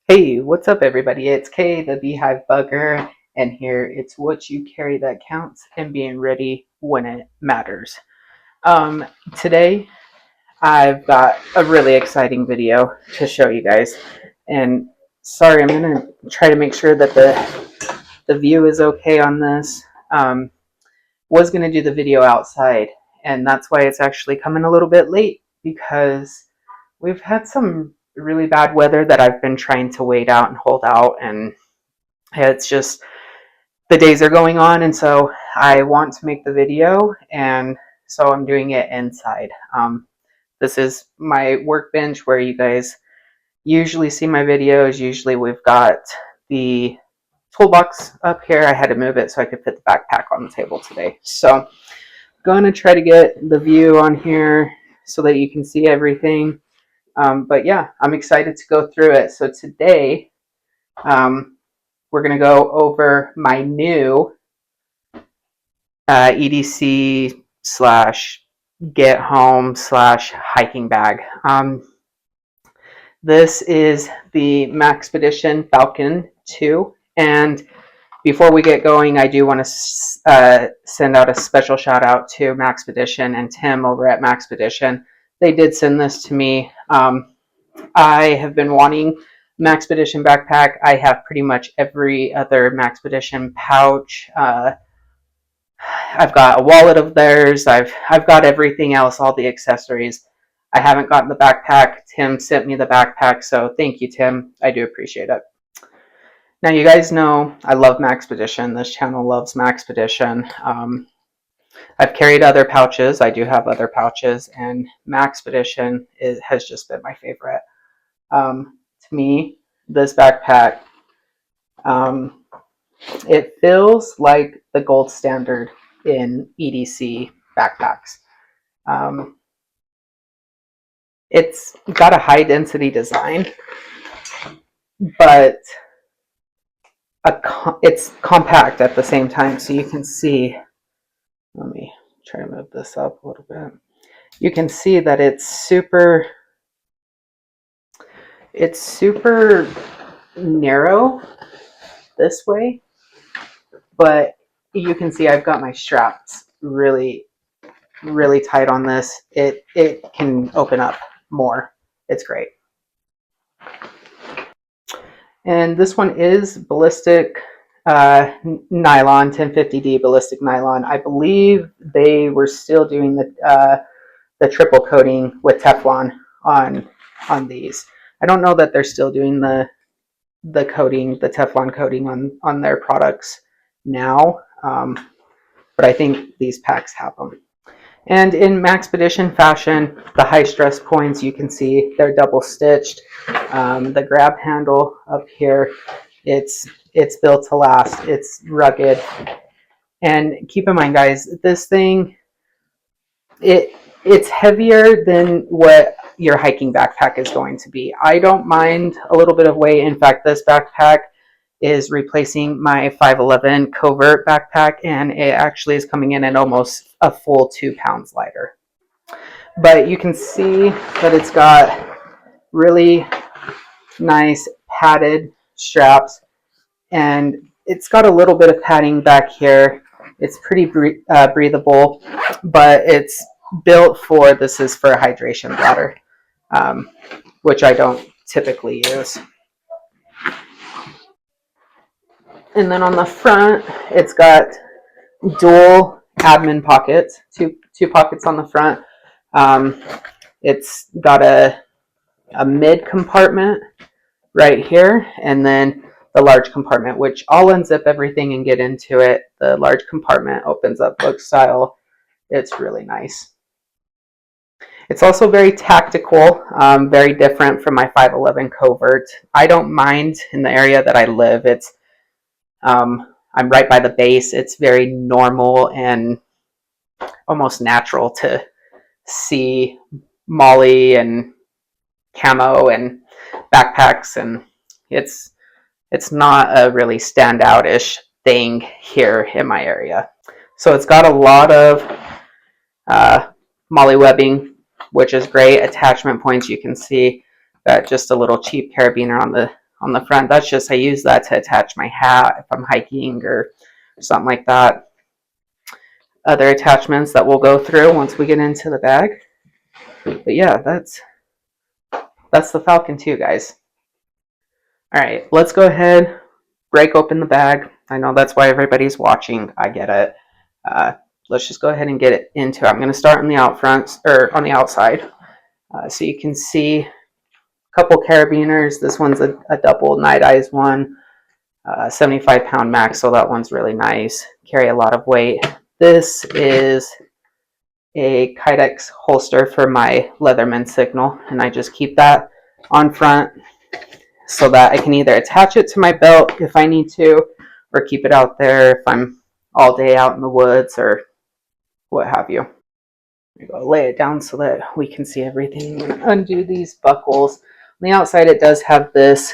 Hey, what's up everybody? It's Kay, the Beehive Bugger, and here it's what you carry that counts and being ready when it matters. Today I've got a really exciting video to show you guys, and sorry, I'm gonna try to make sure that the view is okay on this. Was gonna do the video outside, and that's why it's actually coming a little bit late because we've had some really bad weather that I've been trying to wait out and hold out, and it's just the days are going on, and so I want to make the video, and so I'm doing it inside. This is my workbench where you guys usually see my videos. Usually we've got the toolbox up here. I had to move it so I could fit the backpack on the table today. So I'm going to try to get the view on here so that you can see everything. But yeah, I'm excited to go through it. So today, we're going to go over my new EDC / get home / hiking bag. This is the Maxpedition Falcon II. And before we get going, I do want to send out a special shout out to Maxpedition and Tim over at Maxpedition. They did send this to me. I have been wanting Maxpedition backpack. I have pretty much every other Maxpedition pouch. I've got a wallet of theirs. I've got everything else, all the accessories. I haven't gotten the backpack. Tim sent me the backpack, so thank you, Tim. I do appreciate it. Now, you guys know I love Maxpedition. This channel loves Maxpedition. I've carried other pouches. I do have other pouches, and Maxpedition has just been my favorite. To me, this backpack, it feels like the gold standard in EDC backpacks. It's got a high density design, but it's compact at the same time. So you can see, let me try to move this up a little bit. You can see that it's super narrow this way, but you can see I've got my straps really tight on this. It can open up more. It's great. And this one is ballistic nylon, 1050D ballistic nylon. I believe they were still doing the triple coating with Teflon on these. I don't know that they're still doing the coating, the Teflon coating on their products now, but I think these packs have them. And in Maxpedition fashion, the high stress points, you can see they're double stitched. The grab handle up here, it's built to last. It's rugged. And keep in mind, guys, this thing, it's heavier than what your hiking backpack is going to be. I don't mind a little bit of weight. In fact, this backpack is replacing my 511 covert backpack, and it actually is coming in at almost a full 2 pounds lighter. But you can see that it's got really nice padded straps, and it's got a little bit of padding back here. It's pretty breathable, but it's built for, this is for a hydration bladder, which I don't typically use. And then on the front, it's got dual admin pockets, two pockets on the front. It's got a mid compartment right here, and then the large compartment, which I'll unzip everything and get into it. The large compartment opens up book style. It's really nice. It's also very tactical, very different from my 511 covert. I don't mind in the area that I live. It's I'm right by the base. It's very normal and almost natural to see molly and camo and backpacks, and it's not a really standout-ish thing here in my area. So it's got a lot of molly webbing, which is great. Attachment points, you can see that just a little cheap carabiner on the front. That's just, I use that to attach my hat if I'm hiking or something like that. Other attachments that we'll go through once we get into the bag. But yeah, that's the Falcon II, guys. All right, let's go ahead, break open the bag. I know that's why everybody's watching. I get it. Let's just go ahead and get it into it. I'm going to start on the out front, or on the outside. So you can see a couple carabiners. This one's a double Night Eyes one, 75-pound max, so that one's really nice. Carry a lot of weight. This is a Kydex holster for my Leatherman signal, and I just keep that on front so that I can either attach it to my belt if I need to, or keep it out there if I'm all day out in the woods or what have you. I'm going to lay it down so that we can see everything. Undo these buckles. On the outside, it does have this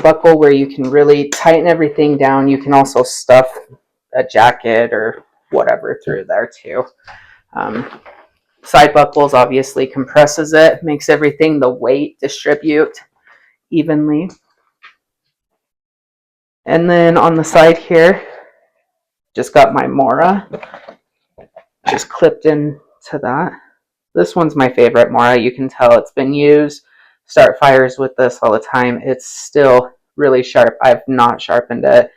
buckle where you can really tighten everything down. You can also stuff a jacket or whatever through there too. Side buckles obviously compresses it, makes everything, the weight distribute evenly. And then on the side here, just got my Mora, just clipped into that. This one's my favorite Mora. You can tell it's been used. Start fires with this all the time. It's still really sharp. I've not sharpened it.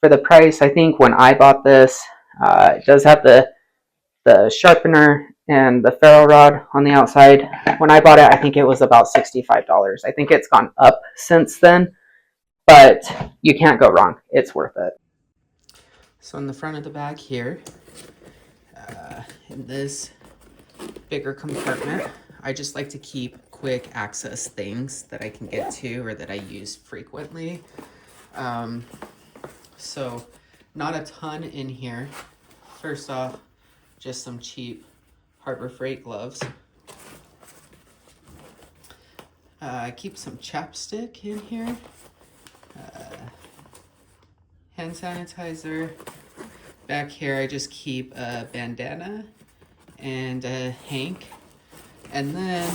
For the price, I think when I bought this, it does have the sharpener and the ferro rod on the outside. When I bought it, I think it was about $65. I think it's gone up since then, but you can't go wrong. It's worth it. So in the front of the bag here, in this bigger compartment, I just like to keep quick access things that I can get to or that I use frequently. So not a ton in here. First off, just some cheap Harbor Freight gloves. I keep some chapstick in here. Hand sanitizer. Back here I just keep a bandana and a hank. And then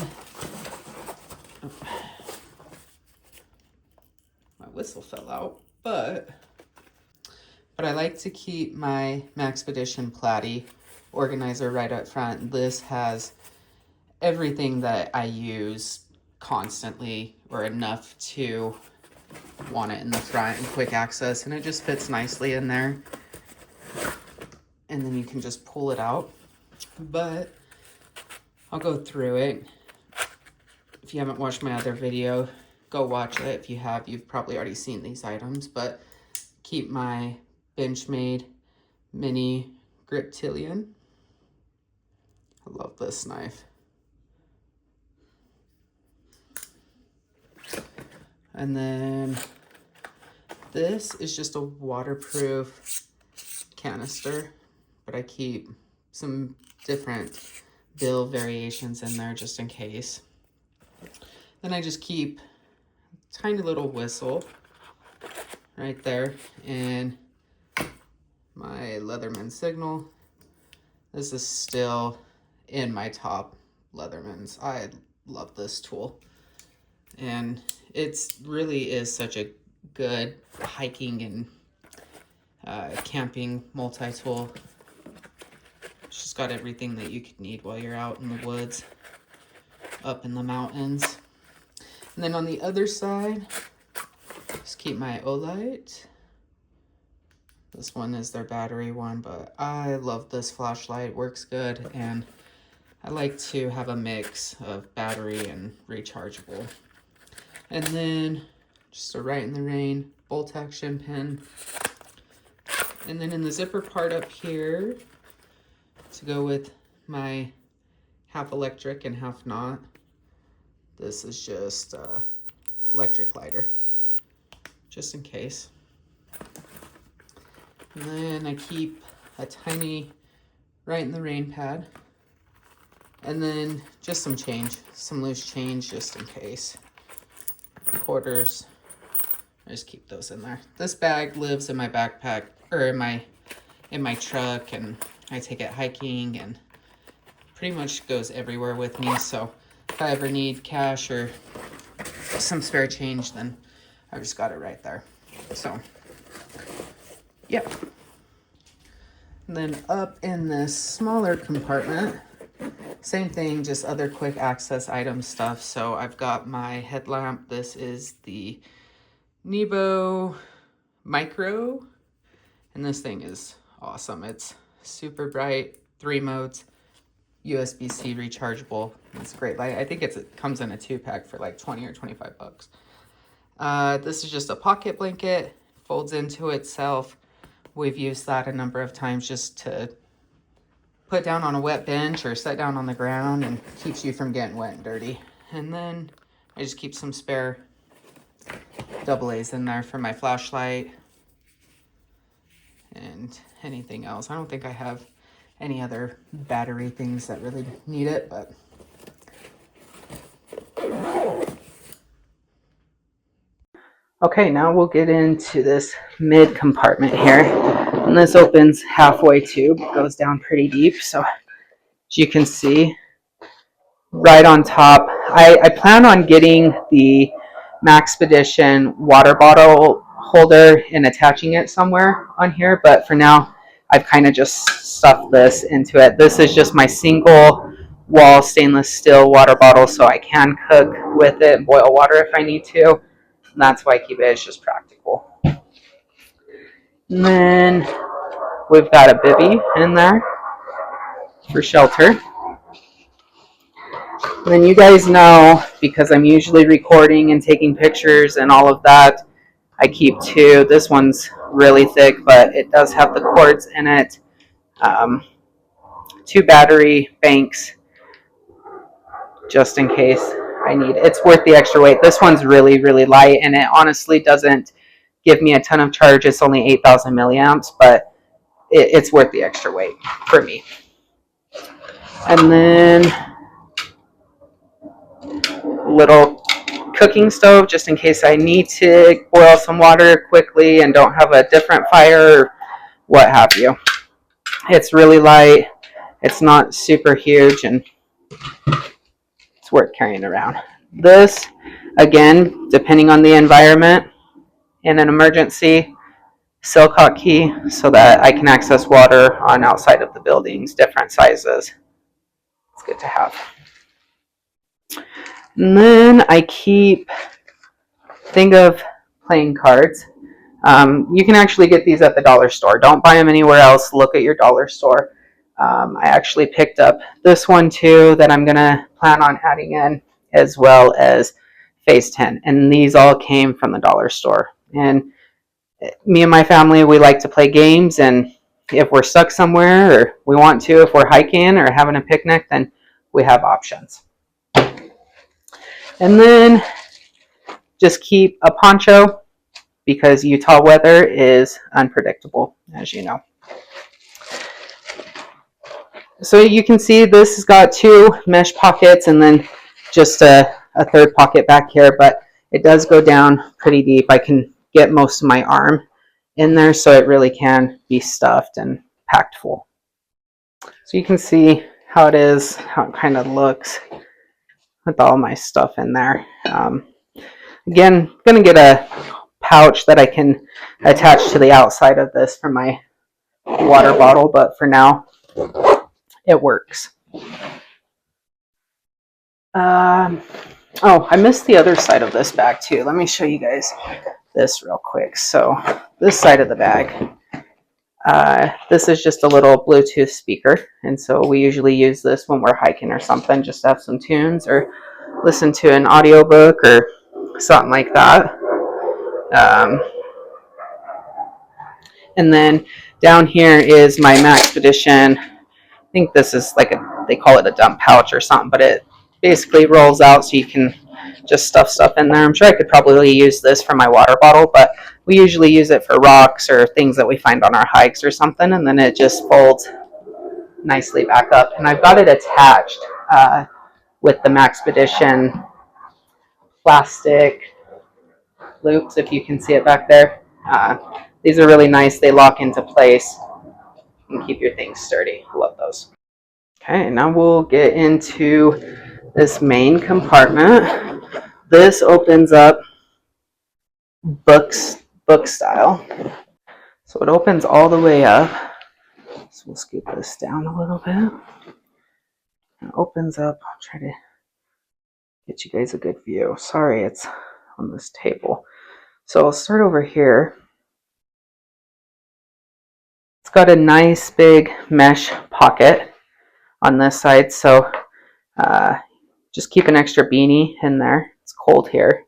my whistle fell out, but I like to keep my Maxpedition Platy organizer right up front. This has everything that I use constantly or enough to want it in the front and quick access, and it just fits nicely in there. And then you can just pull it out. But I'll go through it. If you haven't watched my other video, go watch it. If you have, you've probably already seen these items. But keep my Benchmade mini Griptilian. I love this knife. And then this is just a waterproof canister, but I keep some different bill variations in there just in case. Then I just keep a tiny little whistle right there and my Leatherman signal. This is still in my top Leathermans. I love this tool. And it really is such a good hiking and camping multi-tool. It's just got everything that you could need while you're out in the woods, up in the mountains. And then on the other side, just keep my Olight. This one is their battery one, but I love this flashlight. It works good, and I like to have a mix of battery and rechargeable. And then just a Right in the Rain bolt action pin. And then in the zipper part up here, to go with my half electric and half not, this is just electric lighter, just in case. And then I keep a tiny Right in the Rain pad. And then just some change, some loose change just in case. Quarters, I just keep those in there. This bag lives in my backpack, or in my truck, and I take it hiking and pretty much goes everywhere with me. So if I ever need cash or some spare change, then I just got it right there. So, yeah. And then up in this smaller compartment, same thing, just other quick access item stuff. So I've got my headlamp. This is the Nebo Micro, and this thing is awesome. It's super bright, 3 modes, USB-C rechargeable. It's a great light. I think it comes in a 2-pack for like 20 or 25 bucks. This is just a pocket blanket, folds into itself. We've used that a number of times just to put down on a wet bench or set down on the ground, and keeps you from getting wet and dirty. And then I just keep some spare AA's in there for my flashlight and anything else. I don't think I have any other battery things that really need it, but okay, now we'll get into this mid compartment here. And this opens halfway too, but goes down pretty deep. So as you can see, right on top, I plan on getting the Maxpedition water bottle holder and attaching it somewhere on here, but for now I've kind of just stuffed this into it. This is just my single wall stainless steel water bottle, so I can cook with it and boil water if I need to. And that's why I keep it. It's just practical. And then we've got a bivvy in there for shelter. And then you guys know, because I'm usually recording and taking pictures and all of that, I keep 2. This one's really thick, but it does have the cords in it. 2 battery banks, just in case I need it. It's worth the extra weight. This one's really, really light, and it honestly doesn't give me a ton of charge. It's only 8,000 milliamps, but it's worth the extra weight for me. And then little cooking stove, just in case I need to boil some water quickly and don't have a different fire or what have you. It's really light. It's not super huge, and it's worth carrying around. This, again, depending on the environment, in an emergency, silk hotkey so that I can access water on outside of the buildings, different sizes. It's good to have. And then I keep thing of playing cards. You can actually get these at the dollar store. Don't buy them anywhere else. Look at your dollar store. I actually picked up this one too that I'm going to plan on adding in, as well as Phase 10. And these all came from the dollar store. And me and my family, we like to play games. And if we're stuck somewhere, or we want to, if we're hiking or having a picnic, then we have options. And then just keep a poncho, because Utah weather is unpredictable, as you know. So you can see this has got 2 mesh pockets and then just a 3rd pocket back here, but it does go down pretty deep. I can get most of my arm in there, so it really can be stuffed and packed full. So you can see how it is, how it kind of looks with all my stuff in there. Again, I'm going to get a pouch that I can attach to the outside of this for my water bottle, but for now, it works. Oh, I missed the other side of this bag too. Let me show you guys this real quick. So this side of the bag, this is just a little Bluetooth speaker, and so we usually use this when we're hiking or something, just to have some tunes or listen to an audiobook or something like that. And then down here is my Maxpedition. I think this is like they call it a dump pouch or something, but it basically rolls out so you can just stuff stuff in there. I'm sure I could probably use this for my water bottle, but we usually use it for rocks or things that we find on our hikes or something, and then it just folds nicely back up. And I've got it attached with the Maxpedition plastic loops, if you can see it back there. These are really nice. They lock into place and keep your things sturdy. I love those. Okay, now we'll get into this main compartment. this opens up book style. So it opens all the way up. So we'll scoot this down a little bit. It opens up. I'll try to get you guys a good view. Sorry, it's on this table. So I'll start over here. It's got a nice big mesh pocket on this side, so just keep an extra beanie in there. It's cold here.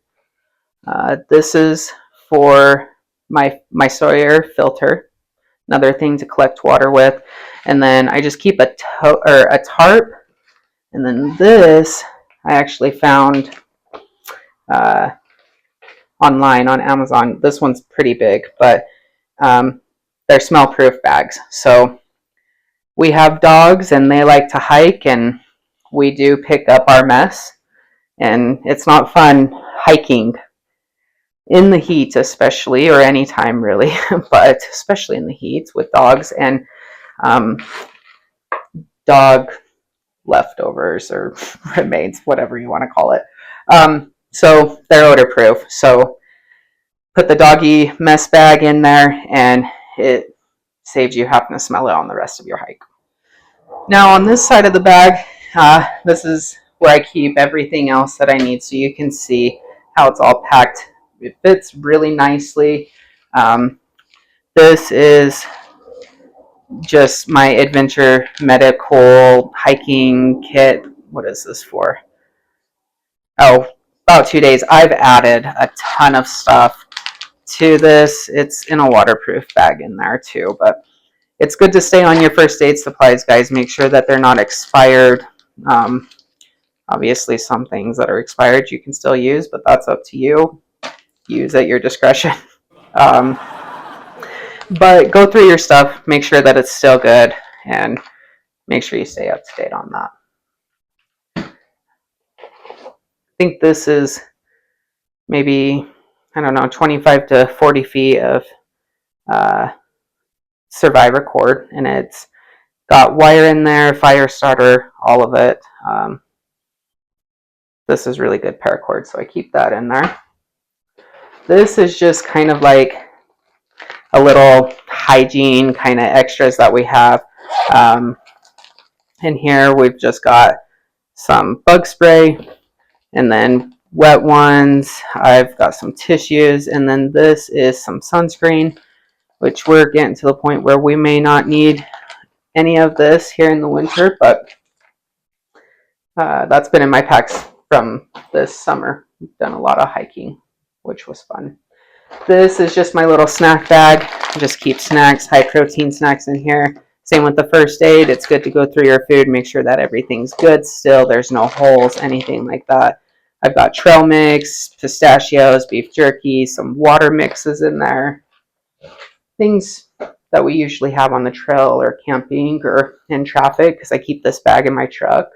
This is for my Sawyer filter, another thing to collect water with. And then I just keep a tarp. And then this I actually found online on Amazon. This one's pretty big, but they're smell-proof bags. So we have dogs and they like to hike, and we do pick up our mess. And it's not fun hiking in the heat, especially, or anytime really, but especially in the heat with dogs and dog leftovers or remains, whatever you want to call it. So they're odor-proof. So put the doggy mess bag in there, and it saves you having to smell it on the rest of your hike. Now on this side of the bag, this is where I keep everything else that I need, so you can see how it's all packed. It fits really nicely. This is just my adventure medical hiking kit. What is this for? Oh, about 2 days. I've added a ton of stuff to this. It's in a waterproof bag in there too, but it's good to stay on your first aid supplies, guys. Make sure that they're not expired. Obviously, some things that are expired you can still use, but that's up to you. Use at your discretion. But go through your stuff, make sure that it's still good, and make sure you stay up to date on that. I think this is maybe, I don't know, 25 to 40 feet of survivor cord, and it's got wire in there, fire starter, all of it. This is really good paracord, so I keep that in there. This is just kind of like a little hygiene kind of extras that we have. In here we've just got some bug spray, and then wet ones. I've got some tissues, and then this is some sunscreen, which we're getting to the point where we may not need any of this here in the winter, but that's been in my packs from this summer. We've done a lot of hiking, which was fun. This is just my little snack bag. I just keep snacks, high protein snacks in here. Same with the first aid. It's good to go through your food, make sure that everything's good still, there's no holes, anything like that. I've got trail mix, pistachios, beef jerky, some water mixes in there. Things that we usually have on the trail or camping or in traffic, because I keep this bag in my truck.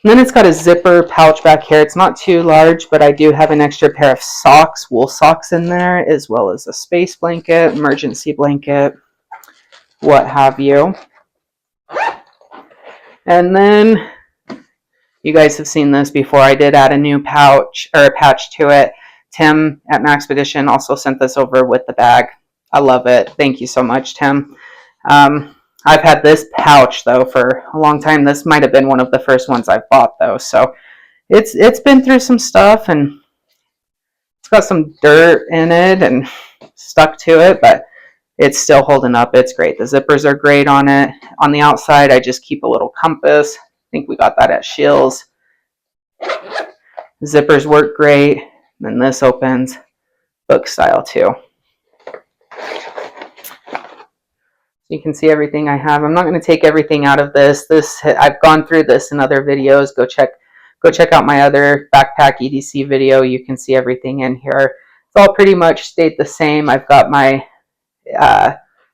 And then it's got a zipper pouch back here. It's not too large, but I do have an extra pair of socks, wool socks in there, as well as a space blanket, emergency blanket, what have you. And then you guys have seen this before. I did add a new pouch or a patch to it. Tim at Maxpedition also sent this over with the bag. I love it. Thank you so much, Tim. I've had this pouch though for a long time. This might have been one of the first ones I bought though. So it's been through some stuff, and it's got some dirt in it and stuck to it, but it's still holding up. It's great. The zippers are great on it. On the outside, I just keep a little compass. I think we got that at Shields. Zippers work great. And then this opens book style too. You can see everything I have. I'm not going to take everything out of this. I've gone through this in other videos. Go check out my other backpack EDC video. You can see everything in here. It's all pretty much stayed the same. I've got my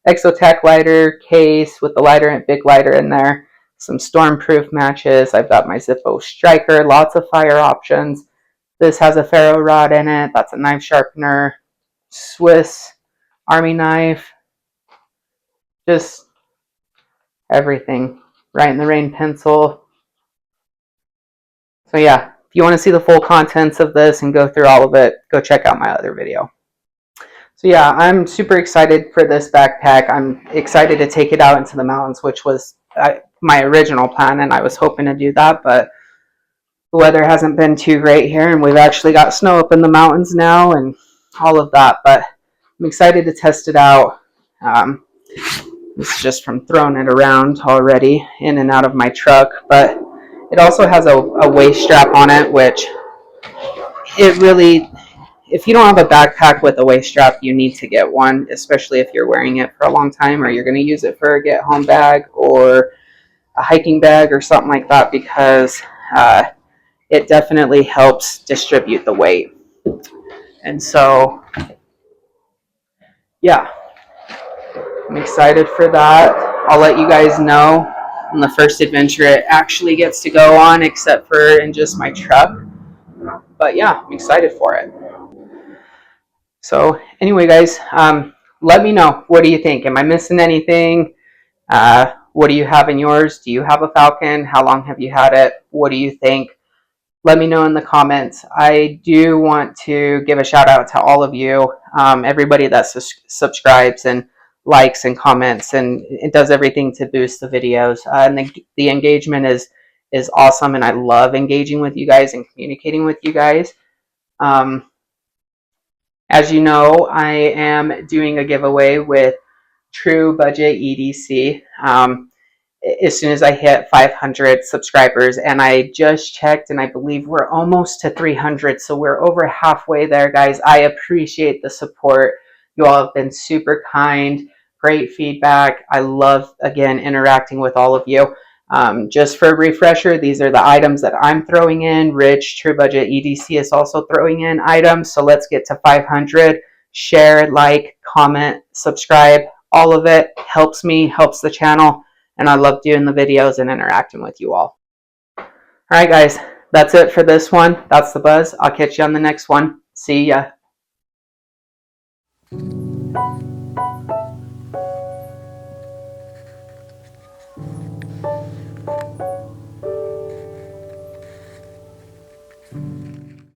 Exotech lighter case with the lighter and big lighter in there. Some stormproof matches. I've got my Zippo striker. Lots of fire options. This has a ferro rod in it. That's a knife sharpener. Swiss Army knife. Just everything. Right in the rain pencil. So yeah, if you want to see the full contents of this and go through all of it, go check out my other video. So yeah, I'm super excited for this backpack. I'm excited to take it out into the mountains, which was my original plan, and I was hoping to do that, but the weather hasn't been too great here, and we've actually got snow up in the mountains now and all of that, but I'm excited to test it out. It's just from throwing it around already in and out of my truck, but it also has a waist strap on it, which it really, if you don't have a backpack with a waist strap, you need to get one, especially if you're wearing it for a long time or you're going to use it for a get home bag or a hiking bag or something like that, because it definitely helps distribute the weight. And so, yeah, I'm excited for that. I'll let you guys know on the first adventure it actually gets to go on, except for in just my truck. But yeah, I'm excited for it. So anyway, guys, let me know. What do you think? Am I missing anything? What do you have in yours? Do you have a Falcon? How long have you had it? What do you think? Let me know in the comments. I do want to give a shout out to all of you, everybody that subscribes and likes and comments, and it does everything to boost the videos. And the engagement is awesome, and I love engaging with you guys and communicating with you guys. As you know, I am doing a giveaway with True Budget EDC. As soon as I hit 500 subscribers, and I just checked and I believe we're almost to 300, so we're over halfway there, guys. I appreciate the support. You all have been super kind, great feedback. I love, again, interacting with all of you. Just for a refresher, these are the items that I'm throwing in. Rich, True Budget EDC is also throwing in items, so let's get to 500. Share, like, comment, subscribe. All of it helps me, helps the channel. And I love doing the videos and interacting with you all. All right, guys, that's it for this one. That's the buzz. I'll catch you on the next one. See ya.